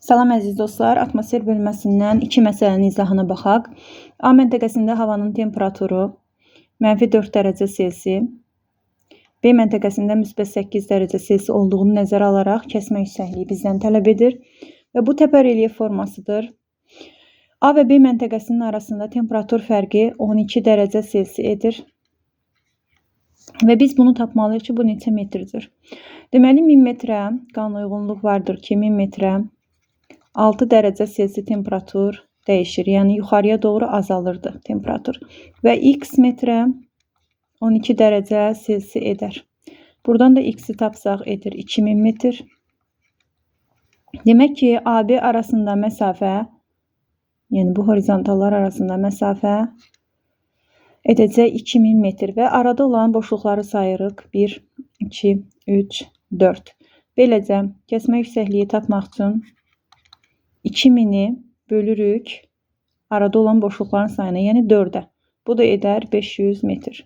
Salam əziz dostlar, atmosfer bölməsindən iki məsələnin izahına baxaq. A məntəqəsində havanın temperaturu -4 dərəcə Selsi, B məntəqəsində -8 dərəcə Selsi olduğunu nəzərə alaraq kəsmə yüksəkliyi bizdən tələb edir və bu təpə relyef formasıdır. A və B məntəqəsinin arasında temperatur fərqi 12 dərəcə Selsi edir və biz bunu tapmalıyıq ki, bu neçə metrdir. Deməli, 1000 metrə qanunauyğunluq vardır ki, 1000 metrə 6 dərəcə Selsi temperatur dəyişir. Yəni, yuxarıya doğru azalırdı temperatur. Və x metrə 12 dərəcə Selsi edər. Buradan da x-i tapsaq edir 2000 metr. Demək ki, AB arasında məsafə, yəni bu horizontallar arasında məsafə edəcək 2000 metr və arada olan boşluqları sayırıq. 1, 2, 3, 4. Beləcə, kəsmə yüksəkliyi tapmaq üçün 2000-i bölürük arada olan boşluqların sayına, yəni 4-ə. Bu da edər 500 metr.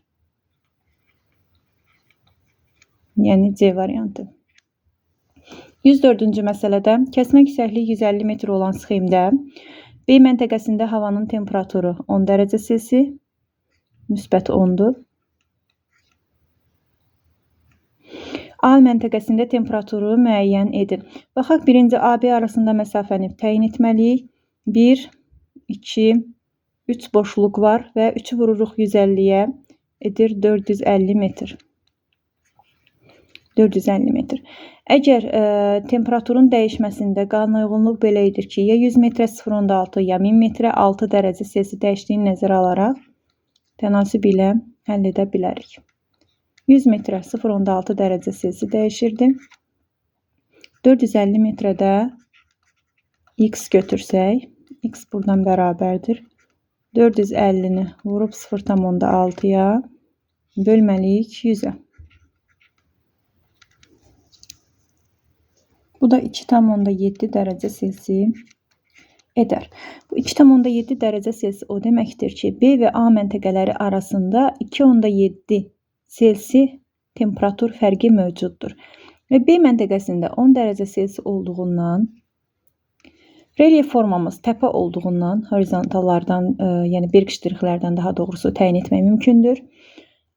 Yəni C variantı. 104-cü məsələdə kəsmə yüksəkliyi 150 metr olan sxemdə B məntəqəsində havanın temperaturu 10 dərəcə Selsi, müsbət 10-dur. A məntəqəsində temperaturu müəyyən edin. Baxaq, birinci AB arasında məsafəni təyin etməliyik. 1, 2, 3 boşluq var və 3-ü vururuq 150-yə, edir 450 metr. 450 metr. Əgər temperaturun dəyişməsində qanunauyğunluq belə edir ki, ya 100 metrə 0.6, ya 1000 metrə 6 dərəcə Selsi dəyişdiyini nəzərə alaraq tənasib ilə həll edə bilərik. 100 metrə 0.6 dərəcə Selsi dəyişirdi. 450 metrədə x götürsək, x buradan bərabərdir. 450-ni vurub 0.6-ya bölməliyik 100-ə. Bu da 2,7 dərəcə Selsi edər. Bu 2,7 dərəcə Selsi o deməkdir ki, B və A məntəqələri arasında 2,7 Selsi temperatur fərqi mövcuddur. Və B məntəqəsində 10 dərəcə Selsi olduğundan, relyef formamız təpə olduğundan, horizontallardan, yəni berqştrixlərdən daha doğrusu təyin etmək mümkündür.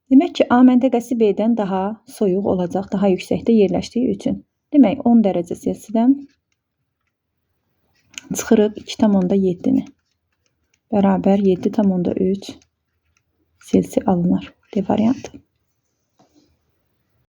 Demək ki, A məntəqəsi B-dən daha soyuq olacaq, daha yüksəkdə yerləşdiyi üçün. Demək, 10 dərəcə Selsidən çıxırıq 2,7-ni. Bərabər 7,3 Selsi alınır. D variantı.